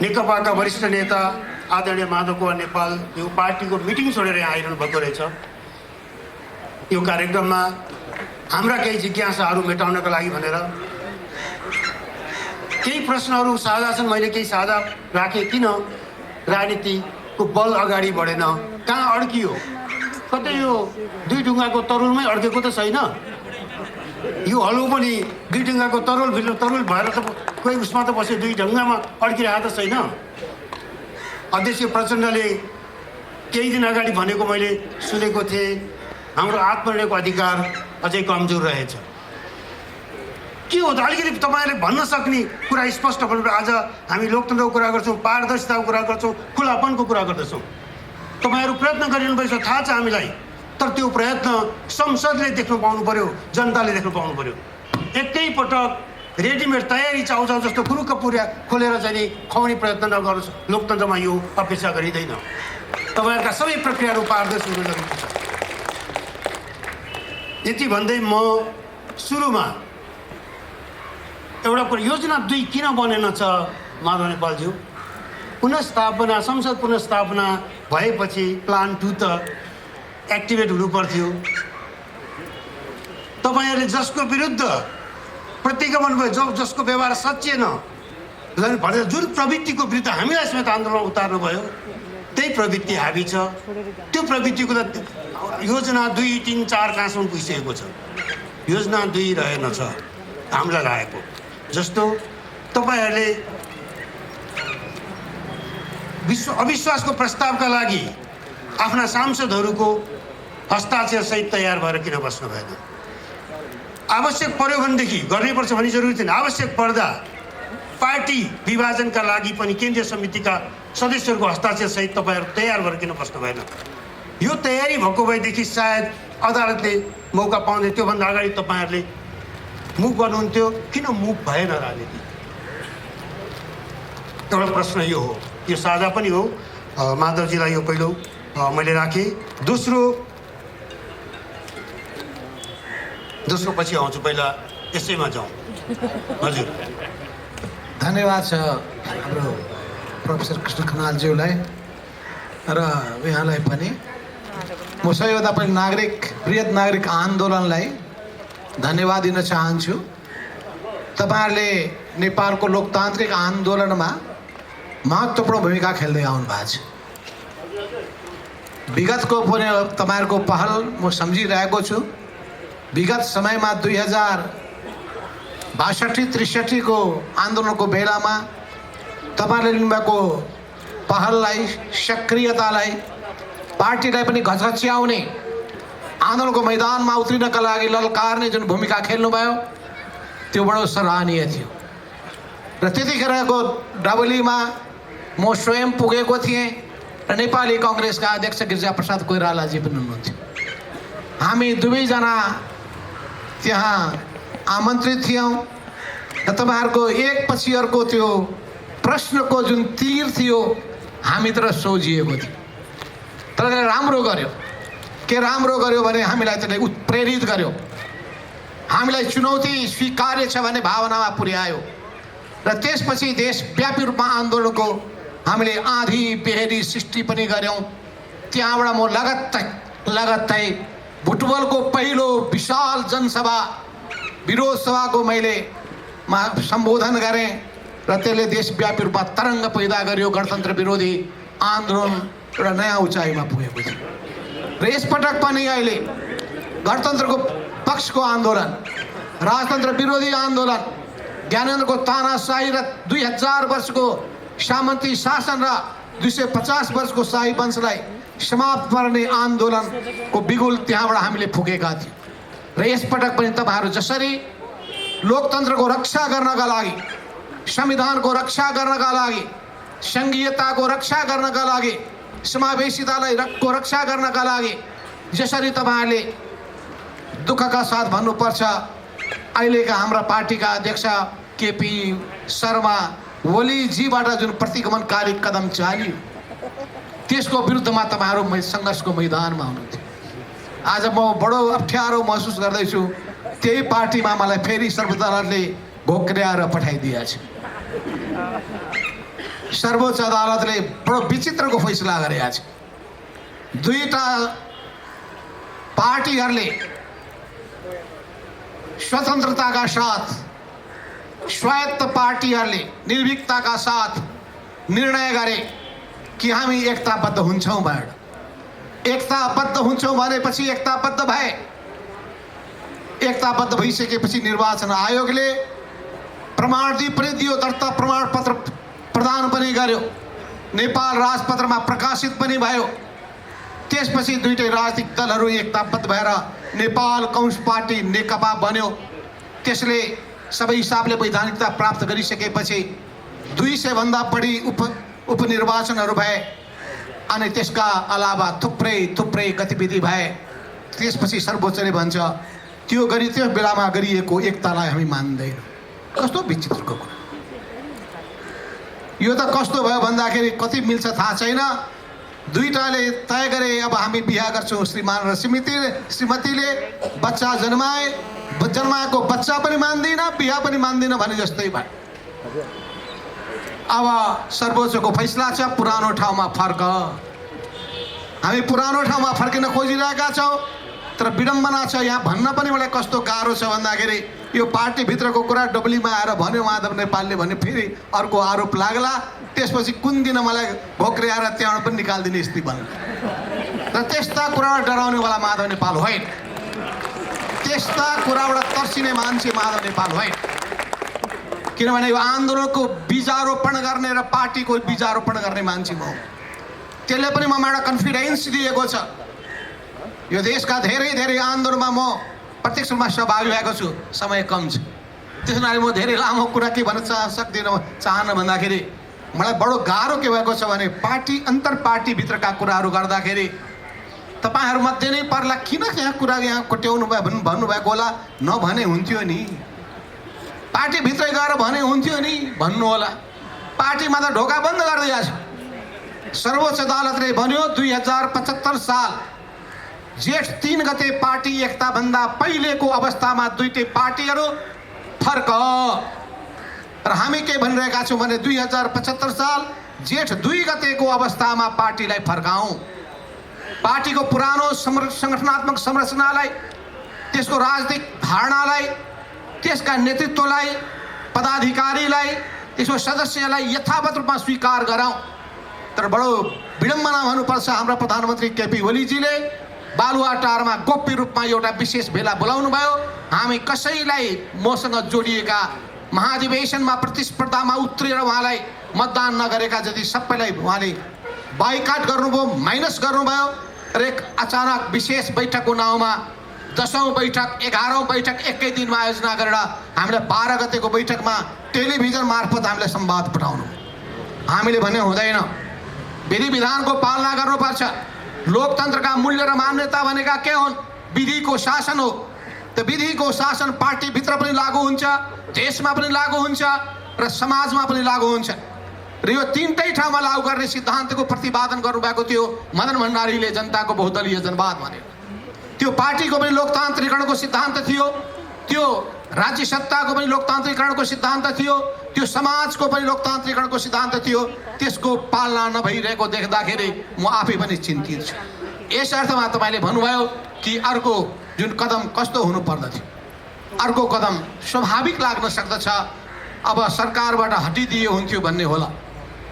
नेकपाका वरिष्ठ नेता आदरणीय माधव कुमार नेपाल यो पार्टीको मिटिङ छोडेर यहाँ आइरहनु भएको रहेछ। यो कार्यक्रममा हाम्रा केही जिज्ञासाहरू मेटाउनका लागि भनेर केही प्रश्नहरू साझा छन्। मैले केही साझा राखेँ। किन राजनीतिको बल अगाडि बढेन, कहाँ अड्कियो? कतै यो दुई ढुङ्गाको तरुलमै अड्केको त छैन। यो हलो पनि दुई ढुङ्गाको तरुल भएर त कोही उसमा त बस्यो, दुई ढुङ्गामा अड्किरहेको त छैन। अध्यक्ष प्रचण्डले केही दिन अगाडि भनेको मैले सुनेको थिएँ, हाम्रो आत्मनिर्णयको अधिकार अझै कमजोर रहेछ। के हो त? अलिकति तपाईँहरूले भन्न सक्ने कुरा स्पष्ट भन्नु। आज हामी लोकतन्त्रको कुरा गर्छौँ, पारदर्शिताको कुरा गर्छौँ, खुलापनको कुरा गर्दछौँ। तपाईँहरू प्रयत्न गरिरहनुभएछ, थाहा छ हामीलाई। तर त्यो प्रयत्न संसदले देख्नु पाउनु पर्यो, जनताले देख्नु पाउनु पर्यो। एकैपटक रेडिमेड तयारी चाउचाउ जस्तो कुरुक्क पुर्या खोलेर चाहिँ खुवाउने प्रयत्न नगर्नुहोस्। लोकतन्त्रमा यो अपेक्षा गरिँदैन। तपाईँहरूका सबै प्रक्रियाहरू पारदर्शी हुनु जरुरी छ। यति भन्दै म सुरुमा एउटा कुरा, योजना 2 किन बनेन छ माधव नेपालज्यू? पुनर्स्थापना, संसद पुनर्स्थापना भएपछि प्लान 2 त एक्टिभेट हुनु पर्थ्यो। तपाईँहरूले जसको विरुद्ध प्रतिगमन भयो, जसको व्यवहार सचिएन भनेर जुन प्रवृत्तिको विरुद्ध हामीलाई समेत आन्दोलन उतार्नु भयो, त्यही प्रवृत्ति हाबी छ। त्यो प्रवृत्तिको त योजना 2, 3, 4 कहाँसम्म पुगिसकेको छ। योजना 2 रहेनछ हामीलाई लागेको जस्तो। तपाईँहरूले अविश्वासको प्रस्तावका लागि आफ्ना सांसदहरूको हस्ताक्षर सहित तयार भएर किन बस्नु भएन? आवश्यक पर्यो भनेदेखि गर्नैपर्छ भन्ने जरुरी थिएन। आवश्यक पर्दा पार्टी विभाजनका लागि पनि केन्द्रीय समितिका सदस्यहरूको हस्ताक्षर सहित तपाईँहरू तयार भएर किन बस्नु भएन? यो तयारी भएको भएदेखि सायद अदालतले मौका पाउँदै त्योभन्दा अगाडि तपाईँहरूले मुभ गर्नुहुन्थ्यो। किन मुभ भएन राजनीति? एउटा प्रश्न यो हो। यो साझा पनि हो। माधवजीलाई यो पहिलो मैले राखेँ। दोस्रो पछि आउँछु, पहिला यसैमा जाउँ। हजुर, धन्यवाद छ हाम्रो प्रोफेसर कृष्ण खनालज्यूलाई र यहाँलाई पनि। म सबैभन्दा पहिले वृहत नागरिक आन्दोलनलाई धन्यवाद दिन चाहन्छु। तपाईँहरूले नेपालको लोकतान्त्रिक आन्दोलनमा महत्त्वपूर्ण भूमिका खेल्दै आउनु भएको छ। विगतको पनि तपाईँहरूको पहल म सम्झिरहेको छु। विगत समयमा 2062-63 को आन्दोलनको बेलामा तपाईँहरूले लिनुभएको पहललाई, सक्रियतालाई, पार्टीलाई पनि घचघच्याउने, आन्दोलनको मैदानमा उत्रिनका लागि ललकारने जुन भूमिका खेल्नुभयो त्यो बडो सराहनीय थियो। र त्यतिखेरको डबलीमा म स्वयं पुगेको थिएँ र नेपाली काङ्ग्रेसका अध्यक्ष गिरिजाप्रसाद कोइरालाजी पनि हुनुहुन्थ्यो। हामी दुवैजना त्यहाँ आमन्त्रित थियौँ र तपाईँहरूको एकपछि अर्को त्यो प्रश्नको जुन तीर थियो हामीतिर सोझिएको थियो। तर राम्रो गर्यो। के राम्रो गर्यो भने हामीलाई त्यसले उत्प्रेरित गर्यो, हामीलाई चुनौती स्वीकार्य छ भन्ने भावनामा पुर्यायो र त्यसपछि देशव्यापी रूपमा आन्दोलनको हामीले आँधी बेहेरी सृष्टि पनि गऱ्यौँ। त्यहाँबाट म लगत्तै बुटवलको पहिलो विशाल जनसभा, विरोध सभाको मैले सम्बोधन गरेँ र त्यसले देशव्यापी रूपमा तरङ्ग पैदा गर्यो। गणतन्त्र विरोधी आन्दोलन एउटा नयाँ उचाइमा पुगेको थियो र यसपटक पनि अहिले गणतन्त्रको पक्षको आन्दोलन, राजतन्त्र विरोधी आन्दोलन, ज्ञानेन्द्रको तानाशाही र 2000 वर्षको सामन्ती शासन र 250 वर्षको शाही वंशलाई समाप्त गर्ने आन्दोलनको बिगुल त्यहाँबाट हामीले फुकेका थियौँ। र यसपटक पनि तपाईँहरू जसरी लोकतन्त्रको रक्षा गर्नका लागि, संविधानको रक्षा गर्नका लागि, सङ्घीयताको रक्षा गर्नका लागि, समावेशितालाई रक्षा गर्नका लागि जसरी तपाईँहरूले दुःखका साथ भन्नुपर्छ, अहिलेका हाम्रा पार्टीका अध्यक्ष केपी शर्मा ओलीजीबाट जुन प्रतिगमनकारी कदम चालियो त्यसको विरुद्धमा तपाईँहरू सङ्घर्षको मैदानमा हुनुहुन्थ्यो। आज म बडो अप्ठ्यारो महसुस गर्दैछु। त्यही पार्टीमा मलाई फेरि सर्वदलहरूले घोक्र्याएर पठाइदिएछ। सर्वोच्च अदालतले बडो विचित्रको फैसला गरे। आज दुईटा पार्टीहरूले स्वतन्त्रताका साथ, स्वायत्त पार्टीहरूले निर्भीकताका साथ निर्णय गरे कि हामी एकताबद्ध हुन्छौँ भनेर। एकताबद्ध हुन्छौँ भनेपछि एकताबद्ध भए। एकताबद्ध भइसकेपछि निर्वाचन आयोगले प्रमाणित पनि दियो, दर्ता प्रमाणपत्र प्रदान पनि गर्यो, नेपाल राजपत्रमा प्रकाशित पनि भयो। त्यसपछि दुईटै राजनीतिक दलहरू एकताबद्ध भएर नेपाल कम्युनिस्ट पार्टी नेकपा बन्यो। त्यसले सबै हिसाबले वैधानिकता प्राप्त गरिसकेपछि 200 भन्दा बढी उपनिर्वाचनहरू भए अनि त्यसका अलावा थुप्रै गतिविधि भए। त्यसपछि सर्वोच्चले भन्छ त्यो बेलामा गरिएको एकतालाई हामी मान्दैन। कस्तो विचित्रको कुरा! यो त कस्तो भयो भन्दाखेरि कति मिल्छ थाहा छैन। दुईटाले तय गरे अब हामी बिहा गर्छौँ। श्रीमान र श्रीमतीले बच्चा जन्माएको बच्चा पनि मान्दिन, बिहा पनि मान्दिन भने जस्तै भयो। अब सर्वोच्चको फैसला छ पुरानो ठाउँमा फर्क। हामी पुरानो ठाउँमा फर्किन खोजिरहेका छौँ, तर विडम्बना छ यहाँ भन्न पनि मलाई कस्तो गाह्रो छ भन्दाखेरि यो पार्टीभित्रको कुरा डबलीमा आएर भन्यो माधव नेपालले भने फेरि अर्को आरोप लाग्ला। त्यसपछि कुन दिन मलाई भोक्रियाएर त्यहाँबाट पनि निकालिदिने स्थिति बन्यो। र त्यस्ता कुराबाट डराउनेवाला माधव नेपाल होइन, त्यस्ता कुराबाट तर्सिने मान्छे माधव नेपाल होइन। किनभने यो आन्दोलनको बीजारोपण गर्ने र पार्टीको बीजारोपण गर्ने मान्छे म। त्यसले पनि ममा एउटा कन्फिडेन्स दिएको छ। यो देशका धेरै आन्दोलनमा म प्रत्यक्ष रूपमा सहभागी भएको छु। समय कम छ, त्यस हुनाले म धेरै लामो कुरा के भन्न चाहन्न भन्दाखेरि मलाई बडो गाह्रो के भएको छ भने पार्टी अन्तर पार्टीभित्रका कुराहरू गर्दाखेरि तपाईँहरूमध्ये नै पर्ला किन यहाँ कुरा यहाँ कोट्याउनु भयो भन्नुभएको होला। नभने हुन्थ्यो नि, पार्टीभित्रै गएर भने हुन्थ्यो नि भन्नु होला। पार्टीमा त ढोका बन्द गरिदिएको छ। सर्वोच्च अदालतले भन्यो 2075 साल जेठ 3 गते पार्टी एकताभन्दा पहिलेको अवस्थामा दुईटै पार्टीहरू फर्क। र हामी के भनिरहेका छौँ भने 2075 साल जेठ 2 गतेको अवस्थामा पार्टीलाई फर्काउँ। पार्टीको पुरानो सङ्गठनात्मक संरचनालाई, त्यसको राजनीतिक धारणालाई, त्यसका नेतृत्वलाई, पदाधिकारीलाई, त्यसको सदस्यलाई यथावत रूपमा स्वीकार गराउँ। तर बडो विडम्बना भन्नुपर्छ, हाम्रा प्रधानमन्त्री केपी ओलीजीले बालुवाटारमा गोप्य रूपमा एउटा विशेष भेला बोलाउनु भयो। हामी कसैलाई मसँग जोडिएका महाधिवेशनमा प्रतिस्पर्धामा उत्रेर उहाँलाई मतदान नगरेका जति सबैलाई उहाँले बाइकाट गर्नुभयो, माइनस गर्नुभयो। र एक अचानक विशेष बैठकको नाउँमा 10औं बैठक 11औं बैठक एकै दिनमा आयोजना गरेर हामीले 12 गतेको बैठकमा टेलिभिजन मार्फत हामीले संवाद पठाउनु। हामीले भने हुँदैन, विधि विधानको पालना गर्नुपर्छ। लोकतन्त्रका मूल्य र मान्यता भनेका के हुन्? विधिको शासन हो। त्यो विधिको शासन पार्टीभित्र पनि लागू हुन्छ, देशमा पनि लागू हुन्छ र समाजमा पनि लागू हुन्छ। र यो तीनटै ठाउँमा लागू गर्ने सिद्धान्तको प्रतिपादन गर्नुभएको थियो मदन भण्डारीले जनताको बहुदलीय जनवाद भनेर। त्यो पार्टीको पनि लोकतान्त्रिकरणको सिद्धान्त थियो, त्यो राज्य सत्ताको पनि लोकतान्त्रिकरणको सिद्धान्त थियो, त्यो समाजको पनि लोकतान्त्रिकरणको सिद्धान्त थियो। त्यसको पालना नभइरहेको देख्दाखेरि म आफै पनि चिन्तित छु। यस अर्थमा तपाईँले भन्नुभयो कि अर्को जुन कदम कस्तो हुनु पर्दथ्यो, अर्को कदम स्वाभाविक लाग्न सक्दछ अब सरकारबाट हटिदिए हुन्थ्यो भन्ने होला।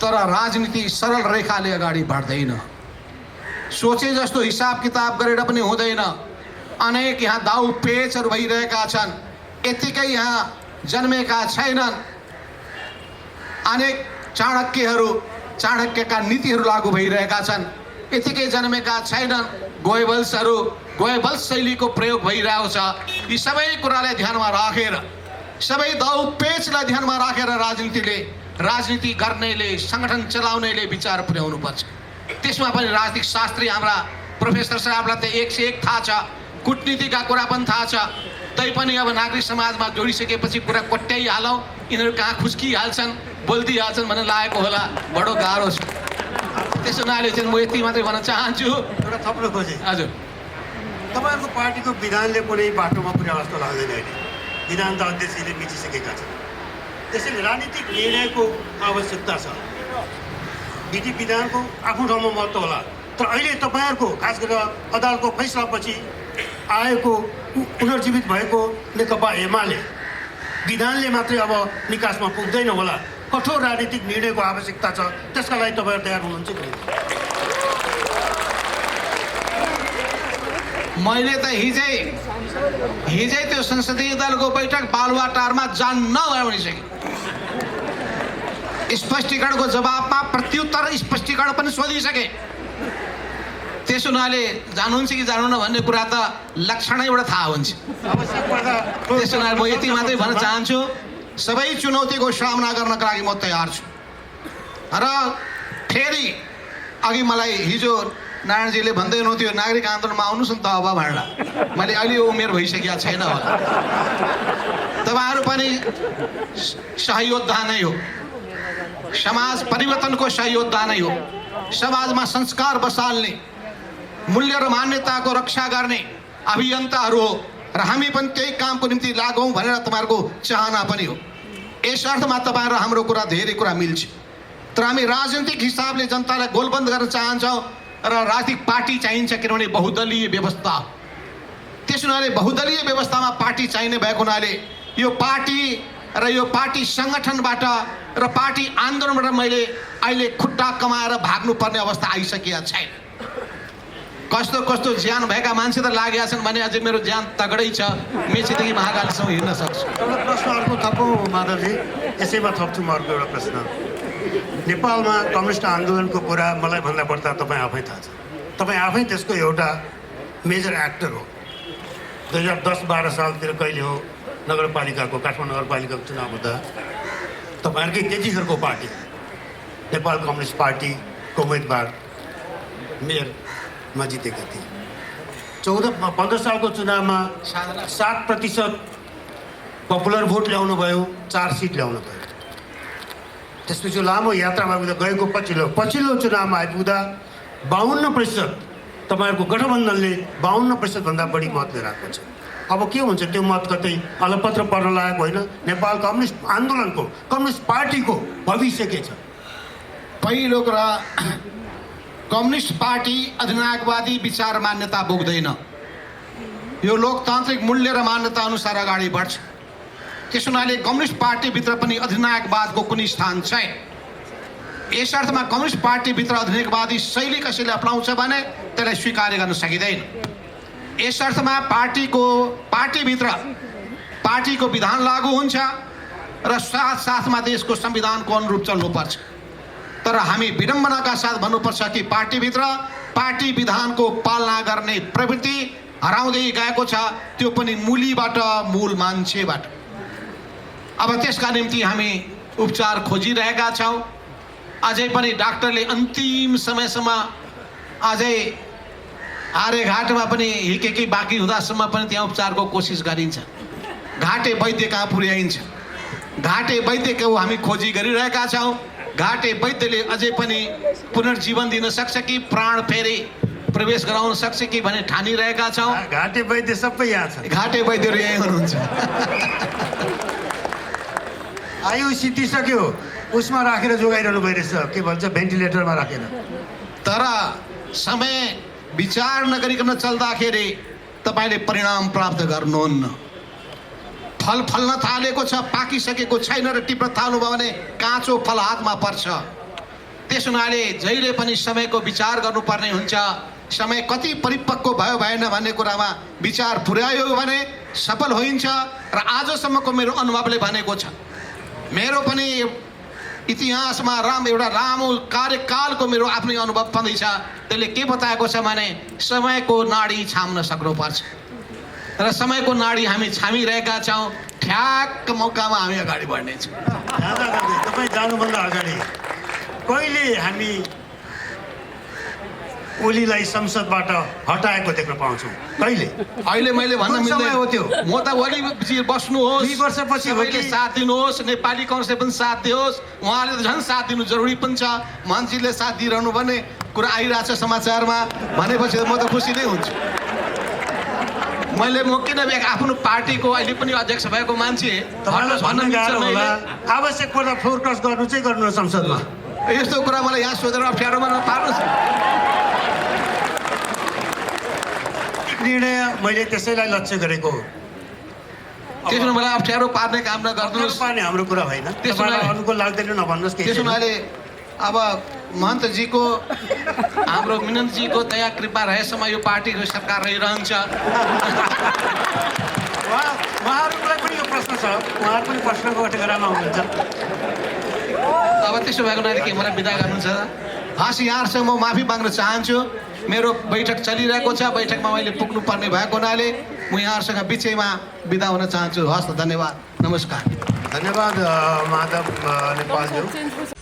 तर राजनीति सरल रेखाले अगाडि बढ्दैन, सोचे जस्तो हिसाब किताब गरेर पनि हुँदैन। अनेक यहाँ दाउ पेचहरू भइरहेका छन्, यतिकै यहाँ जन्मेका छैनन्। अनेक चाणक्यका नीतिहरू लागू भइरहेका छन्, यतिकै जन्मेका छैनन्। गोयबल्स शैलीको प्रयोग भइरहेको छ। यी सबै कुरालाई ध्यानमा राखेर, सबै दाउ पेचलाई ध्यानमा राखेर राजनीति गर्नेले, सङ्गठन चलाउनेले विचार पुर्याउनुपर्छ। त्यसमा पनि राजनीतिक शास्त्री हाम्रा प्रोफेसर साहबलाई त 1 से 1 थाहा छ, कूटनीतिका कुरा पनि थाहा छ। तैपनि अब नागरिक समाजमा जोडिसकेपछि कुरा कोट्याइहालौँ, यिनीहरू कहाँ खुस्किहाल्छन्, बोल्दिहाल्छन् भन्ने लागेको होला। बडो गाह्रो छ। त्यसो हुनाले चाहिँ म यति मात्रै भन्न चाहन्छु। एउटा थप्लो खोजेँ। हजुर, तपाईँहरूको पार्टीको विधानले कुनै बाटोमा पुर्याएको जस्तो लाग्दैन अहिले। विधान त अध्यक्षले मिचिसकेका छन्, त्यसैले राजनीतिक निर्णयको आवश्यकता छ। विधि विधानको आफ्नो ठाउँमा महत्त्व होला, तर अहिले तपाईँहरूको खास गरेर अदालतको फैसलापछि आएको पुनर्जीवित भएको नेकपा एमाले विधानले मात्रै अब निकासमा पुग्दैन होला, कठोर राजनीतिक निर्णयको आवश्यकता छ, त्यसका लागि तपाईँहरू तयार हुनुहुन्छ कि नहीं? मैले त हिजै त्यो संसदीय दलको बैठक बालुवाटारमा जान्न भनिसकेँ। स्पष्टीकरणको जवाबमा प्रत्युत्तर स्पष्टीकरण पनि सोधिसके। त्यसो हुनाले जानुहुन्छ कि जानुहुन्न भन्ने कुरा त लक्षणैबाट थाहा हुन्छ। त्यसो हुनाले म यति मात्रै भन्न चाहन्छु, सबै चुनौतीको सामना गर्नका लागि म तयार छु। र फेरि अघि मलाई हिजो नारायणजीले भन्दै हुनुहुन्थ्यो नागरिक आन्दोलनमा आउनुहोस् न त अब भनेर। मैले अहिले उमेर भइसकेको छैन होला। तपाईँहरू पनि सहयोद्धा नै हो, समाज परिवर्तनको सहयोद्धा नै हो, समाजमा संस्कार बसाल्ने, मूल्य र मान्यताको रक्षा गर्ने अभियन्ताहरू हो र हामी पनि त्यही कामको निम्ति लागौँ भनेर तपाईँहरूको चाहना पनि हो। यस अर्थमा तपाईँहरू हाम्रो कुरा धेरै कुरा मिल्छ, तर हामी राजनीतिक हिसाबले जनतालाई गोलबन्द गर्न चाहन्छौँ र राजनीतिक पार्टी चाहिन्छ, किनभने बहुदलीय व्यवस्था हो। त्यस हुनाले बहुदलीय व्यवस्थामा पार्टी चाहिने भएको हुनाले यो पार्टी र यो पार्टी सङ्गठनबाट र पार्टी आन्दोलनबाट मैले अहिले खुट्टा कमाएर भाग्नुपर्ने अवस्था आइसकेका छैन। कस्तो कस्तो ज्यान भएका मान्छे त लागेका छन् भने अझै मेरो ज्यान तगडै छ, मेचीदेखि महाकालीसम्म हिँड्न सक्छु। प्रश्न अर्को थपौँ माधवजी, यसैमा थप्छु म अर्को एउटा प्रश्न। नेपालमा कम्युनिस्ट आन्दोलनको कुरा मलाई भन्दा बढ्ता तपाईँ आफै थाहा छ, तपाईँ आफै त्यसको एउटा मेजर एक्टर हो। 2010-12 सालतिर कहिले हो नगरपालिकाको, काठमाडौँ नगरपालिकाको चुनाव हुँदा तपाईँहरूकै त्यतिखेरको पार्टी नेपाल कम्युनिस्ट पार्टीको उम्मेदवार मेयरमा जितेका थिए। 14-15 सालको चुनावमा 7% पपुलर भोट ल्याउनु भयो, 4 सिट ल्याउनु भयो। त्यसपछि लामो यात्रामा गएको पछिल्लो चुनावमा आइपुग्दा 52% तपाईँहरूको गठबन्धनले 52% भन्दा बढी मत लिएर आएको छ। अब के हुन्छ, त्यो मत कतै अलपत्र पर्न लागेको होइन, नेपाल कम्युनिस्ट आन्दोलनको, कम्युनिस्ट पार्टीको भविष्य के छ? पहिलो कुरा, कम्युनिस्ट पार्टी अधिनायकवादी विचार मान्यता बोक्दैन। यो लोकतान्त्रिक मूल्य र मान्यता अनुसार अगाडि बढ्छ। त्यस हुनाले कम्युनिस्ट पार्टीभित्र पनि अधिनायकवादको कुनै स्थान छैन। यस अर्थमा कम्युनिस्ट पार्टीभित्र अधिनायकवादी शैली कसैले अपनाउँछ भने त्यसलाई स्वीकार गर्न सकिँदैन। यस अर्थमा पार्टीभित्र पार्टीको विधान लागू हुन्छ र साथसाथमा देशको संविधानको अनुरूप चल्नुपर्छ। तर हामी विडम्बनाका साथ भन्नुपर्छ कि पार्टीभित्र पार्टी विधानको पालना गर्ने प्रवृत्ति हराउँदै गएको छ, त्यो पनि मूलीबाट, मूल मान्छेबाट। अब त्यसका निम्ति हामी उपचार खोजिरहेका छौँ। अझै पनि डाक्टरले अन्तिम समयसम्म अझै आर्यघाटमा पनि हिकेकी बाँकी हुँदासम्म पनि त्यहाँ उपचारको कोसिस गरिन्छ। घाटे वैद्य कहाँ पुर्याइन्छ, घाटे वैद्यको हामी खोजी गरिरहेका छौँ। घाटे वैद्यले अझै पनि पुनर्जीवन दिन सक्छ कि प्राण फेरि प्रवेश गराउन सक्छ कि भन्ने ठानिरहेका छौँ। घाटे वैद्य सबै यहाँ छ, घाटे वैद्यहरू यहीँ हुनुहुन्छ। आयु सिद्धिसक्यो, उसमा राखेर जोगाइरहनु भइरहेछ, के भन्छ भेन्टिलेटरमा राखेर। तर समय विचार नगरिकन चल्दाखेरि तपाईँले परिणाम प्राप्त गर्नुहुन्न। फल फल्न थालेको छ, पाकिसकेको छैन र टिप्न थाल्नुभयो भने काँचो फल हातमा पर्छ। त्यस हुनाले जहिले पनि समयको विचार गर्नुपर्ने हुन्छ। समय कति परिपक्व भयो भएन भन्ने कुरामा विचार पुर्यायो भने सफल होइन्छ। र आजसम्मको मेरो अनुभवले भनेको छ, मेरो पनि इतिहासमा एउटा लामो कार्यकालको मेरो आफ्नै अनुभव पनि छ। त्यसले के बताएको छ भने समयको नाडी छाम्न सक्नुपर्छ र समयको नाडी हामी छामिरहेका छौँ। ठ्याक्क मौकामा हामी अगाडि बढ्नेछौँ। तपाईँ जानुभन्दा अगाडि कहिले हामी ओलीलाई संसदबाट हटाएको देख्न पाउँछौँ? कहिले? अहिले मैले भन्न समय हो त्यो? म त ओली बस्नुहोस्, 2 वर्षपछि सबैले साथ दिनुहोस्, नेपाली कङ्ग्रेसले पनि साथ दियोस्, उहाँले त झन् साथ दिनु जरुरी पनि छ। मान्छेले साथ दिइरहनु भन्ने कुरा आइरहेछ समाचारमा भनेपछि म त खुसी नै हुन्छु। मैले म किन आफ्नो पार्टीको अहिले पनि अध्यक्ष भएको मान्छे आवश्यक पर्दा फ्लोर क्रस गर्नु चाहिँ गर्नु संसदमा। यस्तो कुरा मलाई यहाँ सोधेर अप्ठ्यारोमा पार्नुहोस्। निर्णय मैले त्यसैलाई लक्ष्य गरेको हो। त्यसो भने मलाई अप्ठ्यारो पार्ने काम नगर्नुहोस्। पार्ने हाम्रो कुरा होइन। त्यसो भए- तपाईँलाई अनुकूल लाग्दैन नभन्नुहोस् के त्यसो हुनाले अब महन्तजीको हाम्रो मिनन्तजीको दया कृपा रहेसम्म यो पार्टीको सरकार रहिरहन्छ। उहाँहरूलाई पनि यो प्रश्न छ, उहाँहरू पनि प्रश्नको कटेगोरामा हुनुहुन्छ। अब त्यसो भएको हुनाले के मलाई बिदा गर्नुहुन्छ? हस्, यहाँहरूसँग म माफी माग्न चाहन्छु। मेरो बैठक चलिरहेको छ, बैठकमा मैले पुग्नुपर्ने भएको हुनाले म यहाँहरूसँग बिचैमा बिदा हुन चाहन्छु। हस्, धन्यवाद, नमस्कार। धन्यवाद माधव नेपालज्यू।